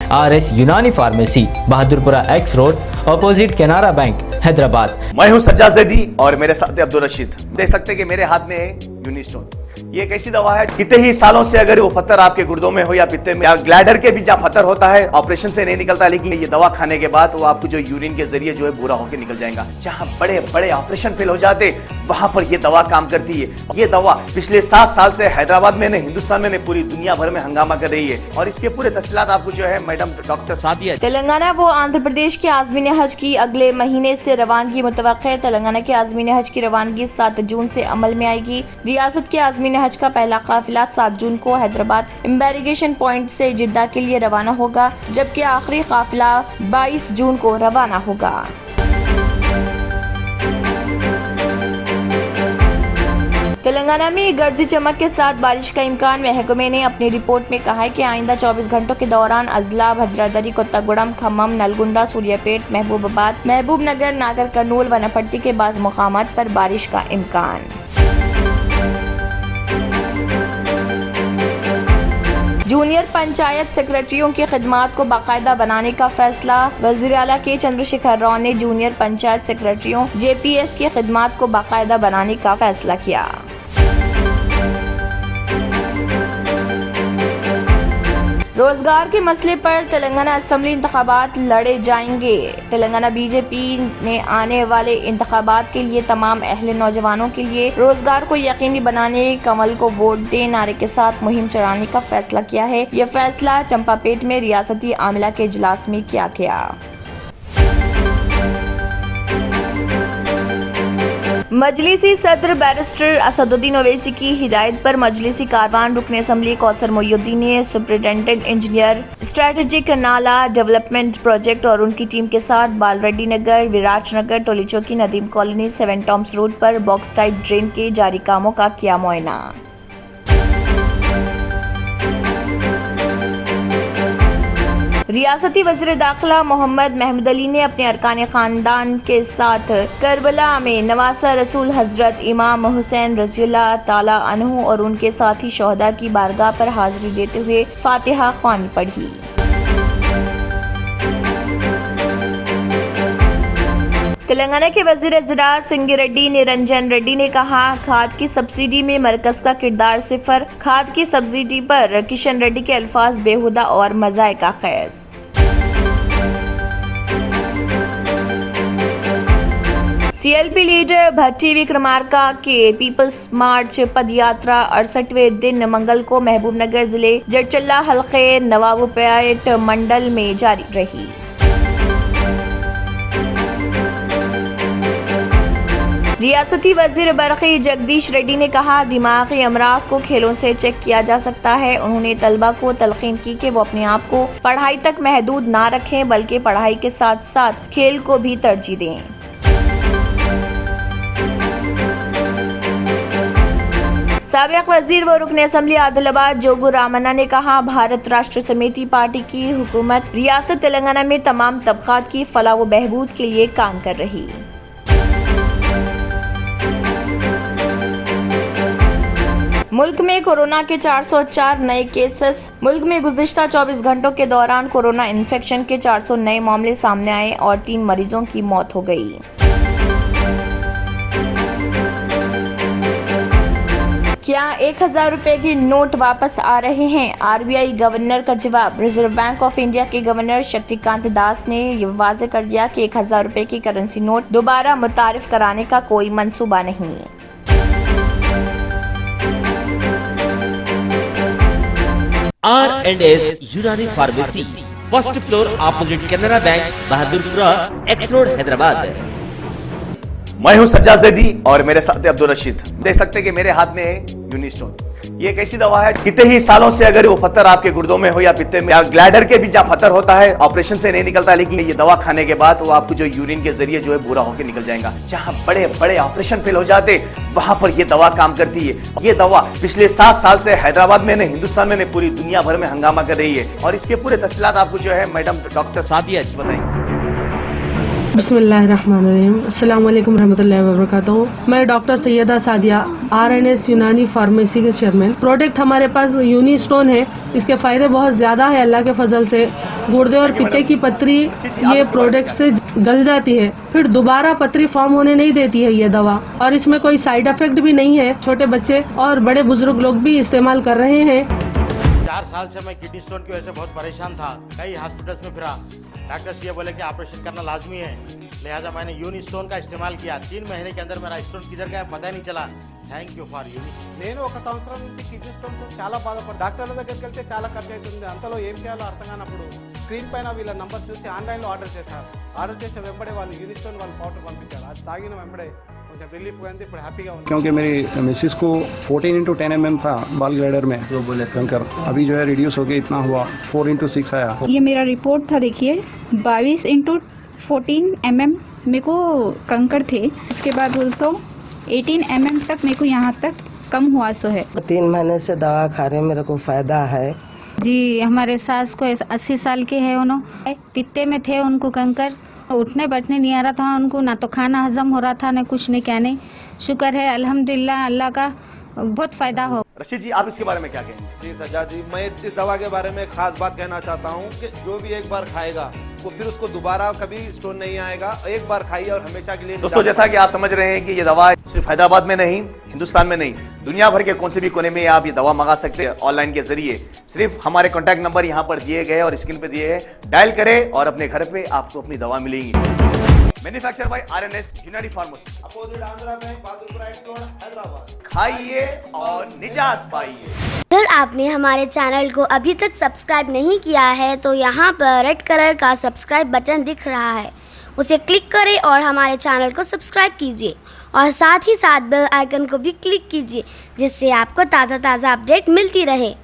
RS यूनानी pharmacy, Bahadurpura X road, opposite Canara bank, Hyderabad. मैं हूं सज्जाद ज़ैदी और मेरे साथ अब्दुल रशीद। देख सकते हैं कि मेरे हाथ में है यूनिस्टोन। ये एक ऐसी दवा है, कितने ही सालों से अगर वो पत्थर आपके गुर्दों में हो या पित्ते में या ग्लैडर के भी जहाँ पत्थर होता है, ऑपरेशन से नहीं निकलता, लेकिन ये दवा खाने के बाद वो आपको जो यूरिन के जरिए जो है बुरा होकर निकल जाएगा। जहाँ बड़े बड़े ऑपरेशन फेल हो जाते, वहां पर ये दवा काम करती है। ये दवा पिछले 7 साल से हैदराबाद में, हिंदुस्तान में, पूरी दुनिया भर में हंगामा कर रही है। और इसके पूरे तफसीलात आपको जो है मैडम डॉक्टर सादिया। तेलंगाना व आंध्र प्रदेश के आज़मीन हज की अगले महीने से रवानगी मुतवक्किल है। तेलंगाना के आज़मीन हज की रवानगी 7 जून से अमल में आएगी। रियासत के आज़मीन हज का पहला काफिला 7 जून को हैदराबाद इम्बेरिगेशन पॉइंट से जिद्दा के लिए रवाना होगा, जबकि आखिरी काफिला 22 जून को रवाना होगा। तेलंगाना में गरज चमक के साथ बारिश का इम्कान। महकमे ने अपनी रिपोर्ट में कहा है कि आइंदा 24 घंटों के दौरान अजला, भद्रादरी, कोत्तागुड़म, खम्मम, नलगुंडा, सूर्यापेट, महबूबाबाद, महबूब नगर, नागर कर्नूल, वनपट्टी के बाज़ मुकामात पर बारिश का इम्कान। जूनियर पंचायत सेक्रेटरियों की खिदमात को बाकायदा बनाने का फैसला। वज़ीर आला के चंद्रशेखर राव ने जूनियर पंचायत सेक्रेटरियों JPS की खिदमात को बाकायदा बनाने का फैसला किया। रोजगार के मसले पर तेलंगाना असेंबली इंतखाबात लड़े जाएंगे। तेलंगाना BJP ने आने वाले इंतखाबात के लिए तमाम अहले नौजवानों के लिए रोजगार को यकीनी बनाने, कमल को वोट दे नारे के साथ मुहिम चलाने का फैसला किया है। यह फैसला चंपापेट में रियासती आमला के इजलास में किया गया। मजलिसी सदर बैरिस्टर असदुद्दीन ओवैसी की हिदायत पर मजलिसी कारवान रुकन असम्बली कौसर मोइनुद्दीन ने superintendent engineer strategic nala development project और उनकी टीम के साथ Balreddy Nagar, Virat Nagar, Tolichowki, Nadeem colony, 7 tombs road पर बॉक्स टाइप ड्रेन के जारी कामों का किया मुआयना। रियासती वज़ीर दाखिला मोहम्मद महमूद अली ने अपने अरकान खानदान के साथ करबला में नवासा रसूल हजरत इमाम हुसैन रज़ियल्लाहु ताला अन्हु और उनके साथी शोहदा की बारगाह पर हाजिरी देते हुए फातिहा ख्वानी पढ़ी। तेलंगाना के वज़ीर ज़राअत सिंगिरेड्डी निरंजन रेड्डी ने कहा, खाद की सब्सिडी में मरकज का किरदार सिफर। खाद की सब्सिडी पर किशन रेड्डी के अल्फाज बेहुदा और मज़ाइका खैज। CLP लीडर भट्टी विक्रमार्का के पीपल्स मार्च पद यात्रा 68वें दिन मंगल को महबूब नगर जिले जड़चल्ला हल्के नवाबपेट मंडल में जारी रही। रियासती वजीर बरक़ी जगदीश रेड्डी ने कहा, दिमागी अमराज को खेलों से चेक किया जा सकता है। उन्होंने तलबा को तलकीन की कि वो अपने आप को पढ़ाई तक महदूद ना रखें, बल्कि पढ़ाई के साथ साथ खेल को भी तरजीह दें। साबिक़ वजीर व रुकन असम्बली आदिलाबाद जोगू रामन्ना ने कहा, भारत राष्ट्र समिति पार्टी की हुकूमत रियासत तेलंगाना में तमाम तबक़ात की फलाह व बहबूद के लिए काम कर रही। मुल्क में कोरोना के 404 नए केसेस। मुल्क में गुज़िश्ता 24 घंटों के दौरान कोरोना इन्फेक्शन के 400 नए मामले सामने आए और 3 मरीजों की मौत हो गई। क्या 1000 रुपए की नोट वापस आ रहे हैं? RBI गवर्नर का जवाब। रिजर्व बैंक ऑफ इंडिया के गवर्नर शक्तिकांत दास ने ये वाज़ेह कर दिया कि 1000 रुपए की करेंसी नोट दोबारा मुतारिफ कराने का कोई मंसूबा नहीं। R&S यूनानी pharmacy, first floor opposite Canara bank, Bahadurpura X road, Hyderabad. मैं हूं सज्जाद ज़ैदी और मेरे साथ अब्दुल रशीद। देख सकते हैं कि मेरे हाथ में है यूनिस्टोन। ये एक ऐसी दवा है, कितने ही सालों से अगर वो पत्थर आपके गुर्दों में हो या पित्ते में या ग्लैडर के भी जहाँ पत्थर होता है, ऑपरेशन से नहीं निकलता, लेकिन ये दवा खाने के बाद वो आपको जो यूरिन के जरिए जो है बुरा होकर निकल जाएगा। जहाँ बड़े बड़े ऑपरेशन फेल हो जाते, वहां पर ये दवा काम करती है। ये दवा पिछले 7 साल से हैदराबाद में, हिंदुस्तान में, पूरी दुनिया भर में हंगामा कर रही है। और इसके पूरे तफसीलात आपको जो है मैडम डॉक्टर सादिया बताएंगे। बिस्मिल्लाहिर्रहमानिर्रहीम, अस्सलाम वालेकुम रहमतुल्लाहि व बरकातहू। मैं डॉक्टर सैयदा सादिया RNS यूनानी फार्मेसी के चेयरमैन। प्रोडक्ट हमारे पास यूनी स्टोन है, इसके फायदे बहुत ज़्यादा है अल्लाह के फजल से। गुर्दे और पित्ते की पथरी ये प्रोडक्ट से गल जाती है, फिर दोबारा पथरी फॉर्म होने नहीं देती है ये दवा, और इसमें कोई साइड इफेक्ट भी नहीं है। छोटे बच्चे और बड़े बुजुर्ग लोग भी इस्तेमाल कर रहे हैं। 4 साल से मैं किडनी स्टोन की वजह से बहुत परेशान था, कई हॉस्पिटल्स में फिरा। डॉक्टर्स ये बोले कि ऑपरेशन करना लाजमी है, लिहाजा मैंने यूनी स्टोन का इस्तेमाल किया। 3 महीने के अंदर मेरा स्टोन किधर गया पता ही नहीं चला। థ్యాంక్ యూ ఫర్ యూని। నేను 1 సంవత్సరం నుంచి కిడ్నీ స్టోన్తో చాలా బాధపడ్డా. డాక్టర్ల దగ్గరికి వెళ్తే చాలా ఖర్చు అవుతుంది. అంతలో ఏం చేయాలో అర్థం కానప్పుడు స్క్రీన్ పైన వీళ్ళ నంబర్ చూసి ఆన్లైన్లో ఆర్డర్ చేశారు. ఆర్డర్ చేసిన వెంబడే వాళ్ళు యూని స్టోన్ వాళ్ళు పౌడర్ పంపించారు. అది తాగిన వెంబడే కొంచెం రిలీఫ్ అయింది. ఇప్పుడు హ్యాపీగా ఉంది. क्योंकि मेरी मिसिस को 14x10 mm था बाल ग्लाइडर में तो बोले कंकर, अभी जो है रिड्यूस हो गया, इतना हुआ 4x6 आया। ये मेरा रिपोर्ट था, देखिए 22x14 mm मेरे को कंकड़ थे। उसके बाद 18 mm तक मेरे को यहाँ तक कम हुआ सो है। 3 महीने से दवा खा रहे हैं, मेरे को फायदा है जी। हमारे सास को 80 साल के है, उन्होंने पित्ते में थे, उनको कंकर, उठने बैठने नहीं आ रहा था उनको, ना तो खाना हजम हो रहा था, ना कुछ नहीं, क्या नहीं। शुक्र है अल्हम्दुलिल्लाह, अल्लाह का बहुत फायदा हो। रशीद जी, आप इसके बारे में क्या कहेंगे? जी सज्जाद जी, मैं इस दवा के बारे में खास बात कहना चाहता हूँ कि जो भी एक बार खाएगा वो फिर उसको दोबारा कभी स्टोन नहीं आएगा। एक बार खाइए और हमेशा के लिए। दोस्तों, जैसा कि आप समझ रहे हैं कि ये दवा सिर्फ हैदराबाद में नहीं, हिंदुस्तान में नहीं, दुनिया भर के कौन से भी कोने में आप ये दवा मंगा सकते हैं ऑनलाइन के जरिए। सिर्फ हमारे कॉन्टैक्ट नंबर यहाँ पर दिए गए और स्क्रीन पे दिए हैं, डायल करें और अपने घर पे आपको अपनी दवा मिलेगी। मैन्युफैक्चर बाय RNS यूनानी pharmacy, opposite Andhra bank, Bahadurpura x road, Hyderabad. खाइए और निजात पाइए। अगर आपने हमारे चैनल को अभी तक सब्सक्राइब नहीं किया है तो यहाँ पर रेड कलर का सब्सक्राइब बटन दिख रहा है, उसे क्लिक करें और हमारे चैनल को सब्सक्राइब कीजिए और साथ ही साथ बेल आइकन को भी क्लिक कीजिए, जिससे आपको ताज़ा अपडेट मिलती रहे।